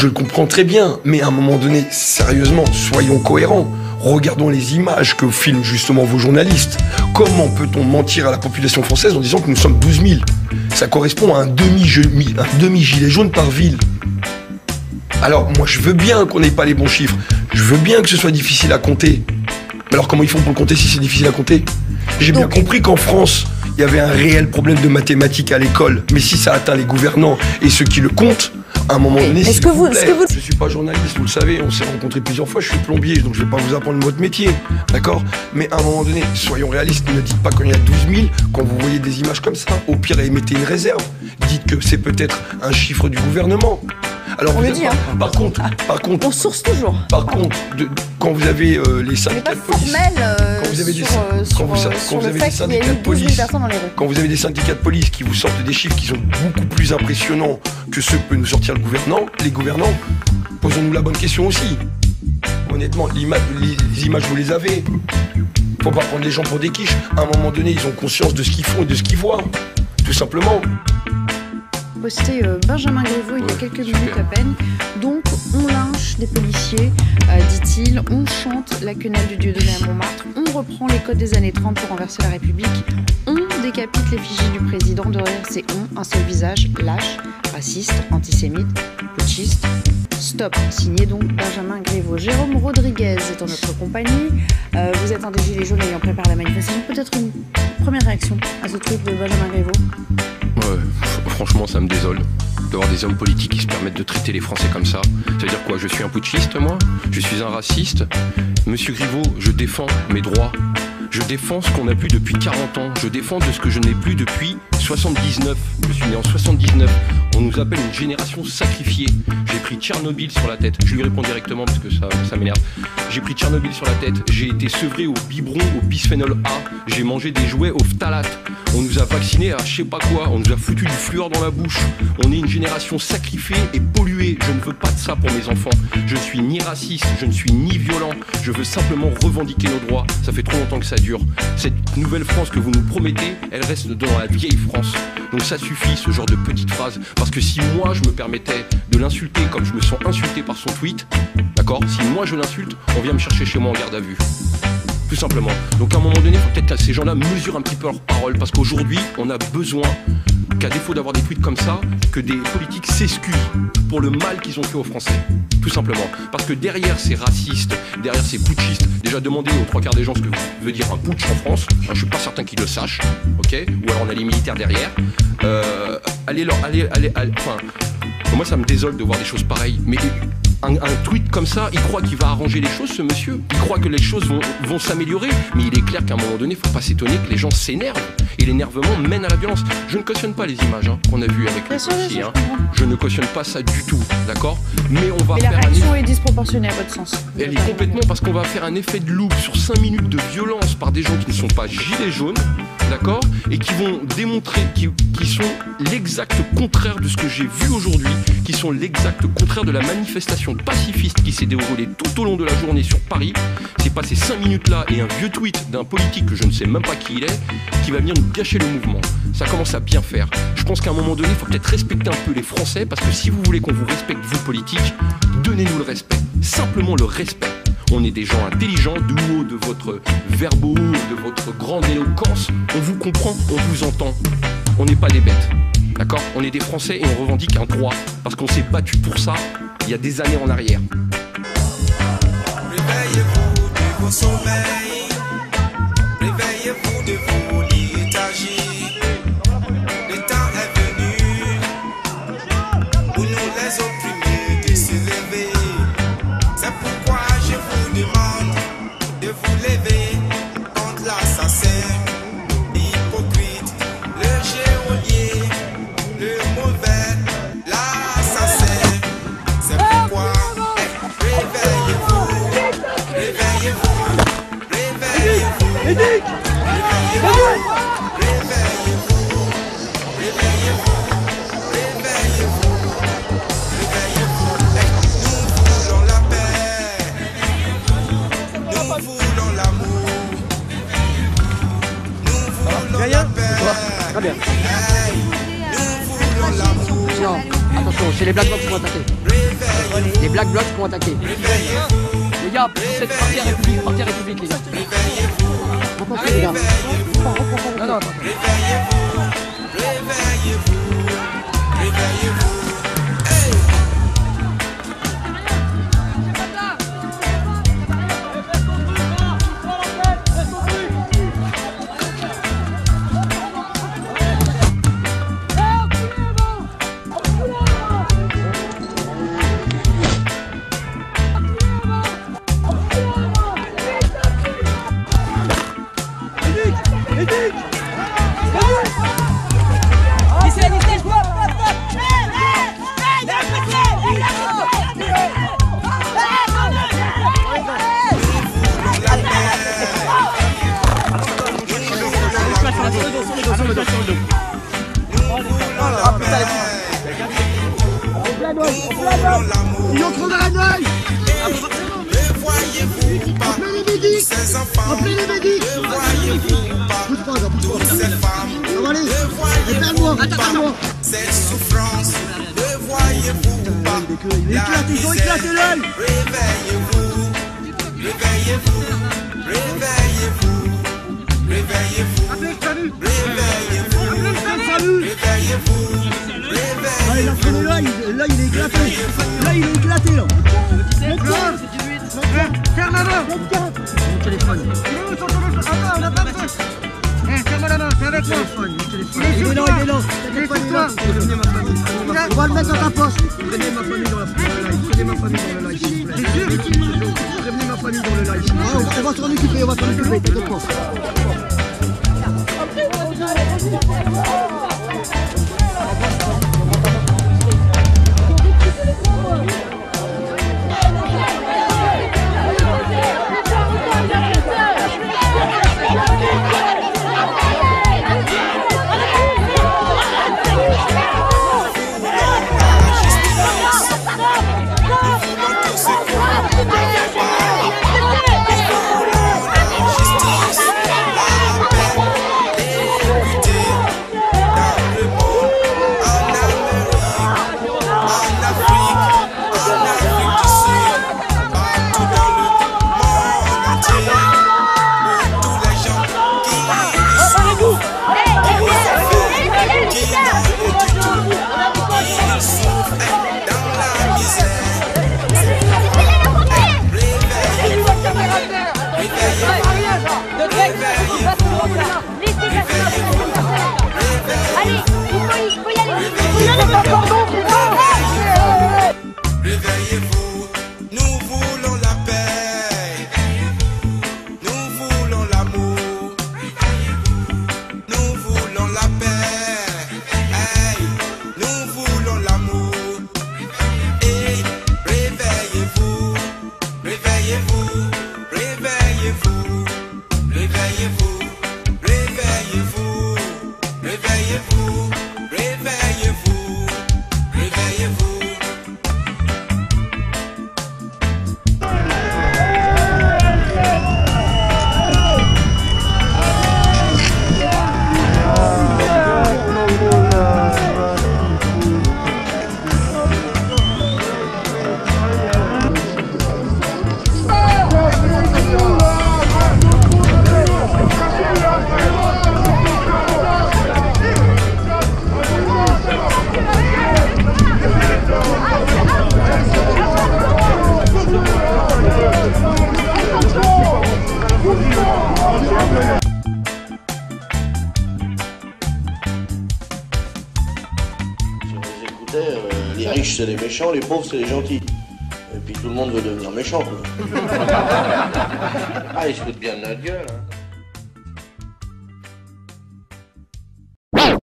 je le comprends très bien, mais à un moment donné, sérieusement, soyons cohérents. Regardons les images que filment justement vos journalistes. Comment peut-on mentir à la population française en disant que nous sommes 12 000? Ça correspond à un demi-gilet jaune par ville. Alors moi je veux bien qu'on n'ait pas les bons chiffres. Je veux bien que ce soit difficile à compter. Mais alors comment ils font pour le compter si c'est difficile à compter? J'ai bien compris qu'en France, il y avait un réel problème de mathématiques à l'école. Mais si ça atteint les gouvernants et ceux qui le comptent, à un moment donné, s'il vous plaît, je suis pas journaliste, vous le savez, on s'est rencontrés plusieurs fois, je suis plombier, donc je vais pas vous apprendre votre métier, d'accord? Mais à un moment donné, soyons réalistes, ne dites pas qu'il y a 12 000 quand vous voyez des images comme ça. Au pire, émettez une réserve. Dites que c'est peut-être un chiffre du gouvernement. Alors, on le dit, par contre, on source toujours. Par contre, quand vous avez les syndicats de police, quand vous avez des syndicats de police, quand vous avez des syndicats de police qui vous sortent des chiffres qui sont beaucoup plus impressionnants que ceux que peut nous sortir les gouvernants, posons-nous la bonne question aussi. Honnêtement, les images vous les avez. Faut pas prendre les gens pour des quiches. À un moment donné, ils ont conscience de ce qu'ils font et de ce qu'ils voient, tout simplement. Posté Benjamin Griveaux il y a quelques minutes à peine. Donc on lynche des policiers, dit-il, on chante la quenelle du Dieudonné à Montmartre, on reprend les codes des années 30 pour renverser la République, on décapite l'effigie du président, derrière c'est on, un seul visage, lâche, raciste, antisémite, putschiste. Stop, signé donc Benjamin Griveaux. Jérôme Rodriguez est en notre compagnie. Vous êtes un des gilets jaunes ayant préparé la manifestation. Peut-être une première réaction à ce truc de Benjamin Griveaux? Franchement, ça me désole d'avoir des hommes politiques qui se permettent de traiter les Français comme ça. Ça veut dire quoi? Je suis un putschiste, moi? Je suis un raciste? Monsieur Griveaux, je défends mes droits. Je défends ce qu'on n'a plus depuis 40 ans. Je défends de ce que je n'ai plus depuis 79. Je suis né en 79. On nous appelle une génération sacrifiée. J'ai pris Tchernobyl sur la tête. Je lui réponds directement parce que ça m'énerve. J'ai pris Tchernobyl sur la tête. J'ai été sevré au biberon, au bisphénol A. J'ai mangé des jouets au phtalate. On nous a vaccinés à je sais pas quoi. On nous a foutu du fluor dans la bouche. On est une génération sacrifiée et polluée. Je ne veux pas de ça pour mes enfants. Je ne suis ni raciste, je ne suis ni violent. Je veux simplement revendiquer nos droits. Ça fait trop longtemps que ça dure. Cette nouvelle France que vous nous promettez, elle reste dans la vieille France. Donc ça suffit, ce genre de petites phrases. Parce que si moi je me permettais de l'insulter comme je me sens insulté par son tweet, d'accord? Si moi je l'insulte, on vient me chercher chez moi en garde à vue. Tout simplement. Donc à un moment donné, il faut peut-être que ces gens-là mesurent un petit peu leurs paroles. Parce qu'aujourd'hui, on a besoin qu'à défaut d'avoir des tweets comme ça, que des politiques s'excusent pour le mal qu'ils ont fait aux Français. Tout simplement. Parce que derrière ces racistes, derrière ces putschistes, déjà demandez aux trois quarts des gens ce que veut dire un putsch en France. Je suis pas certain qu'ils le sachent, ok? Ou alors on a les militaires derrière. Enfin, moi ça me désole de voir des choses pareilles. Mais un tweet comme ça, il croit qu'il va arranger les choses, ce monsieur. Il croit que les choses vont s'améliorer. Mais il est clair qu'à un moment donné, il ne faut pas s'étonner que les gens s'énervent. Et l'énervement mène à la violence. Je ne cautionne pas les images qu'on a vues avec les policiers. Je ne cautionne pas ça du tout, d'accord? Mais on va faire la réaction est disproportionnée à votre sens. Elle est complètement parce qu'on va faire un effet de loupe sur 5 minutes de violence par des gens qui ne sont pas gilets jaunes, d'accord? Et qui vont démontrer, qui sont l'exact contraire de ce que j'ai vu aujourd'hui, qui sont l'exact contraire de la manifestation pacifiste qui s'est déroulée tout au long de la journée sur Paris. C'est pas ces 5 minutes-là et un vieux tweet d'un politique que je ne sais même pas qui il est, qui va venir nous gâcher le mouvement. Ça commence à bien faire. Je pense qu'à un moment donné, il faut peut-être respecter un peu les Français, parce que si vous voulez qu'on vous respecte, vous politiques, donnez-nous le respect. Simplement le respect. On est des gens intelligents, du haut de votre verbo, de votre grande éloquence. On vous comprend, on vous entend. On n'est pas des bêtes. D'accord? On est des Français et on revendique un droit. Parce qu'on s'est battu pour ça il y a des années en arrière. Réveillez-vous de vos sommeils. Réveillez-vous de vos léthargies. Le temps est venu pour nous les opprimés de se lever. C'est pourquoi je vous demande de vous lever contre l'assassin, l'hypocrite, le geôlier, le mauvais, l'assassin. C'est pourquoi réveillez-vous, réveillez-vous, réveillez-vous, réveillez-vous, réveillez-vous, réveillez-vous, réveillez-vous, réveillez-vous. Nous voulons la paix, nous voulons l'amour, nous voulons la paix. Très bien. Hey, nous voulons l'amour. Non, attention, c'est les Black Blocs qui vont attaquer. Les Black Blocs vont attaquer. Les gars, cette partie à République, les gars. Attendez, les gars. Non, non, attends. Ils ont trouvé un œil. Appelez les médics. Appelez les médics. Pousse pas, pousse pas. Ça va aller. Éteins-moi, éteins-moi. Cette souffrance, ne voyez-vous pas? Ils ont éclaté l'œil. Réveillez-vous, réveillez-vous, réveillez-vous, réveillez-vous, réveillez-vous, réveillez-vous, Ah, il a traîné l'œil, là il est éclaté. Là il est éclaté là. Ferme la main. Mon téléphone. Attends, on a pas besoin. Ferme la main, c'est avec moi. Il est là, il est là. T'inquiète pas, il est là. Prévenez ma famille. On va le mettre dans ta poche. Prévenez ma famille dans le live. Prévenez ma famille dans le live, s'il vous plaît. Prévenez ma famille dans le live. Ah, on va s'en occuper, t'inquiète pas. Réveillez-vous, nous voulons la paix, nous voulons l'amour, nous voulons la paix, hey, nous voulons l'amour, et réveillez-vous, réveillez-vous, réveillez-vous, réveillez-vous, réveillez-vous, réveillez-vous, réveillez-vous, réveillez-vous. Les riches c'est les méchants, les pauvres c'est les gentils. Et puis tout le monde veut devenir méchant quoi. Ah ils se foutent bien de notre gueule hein.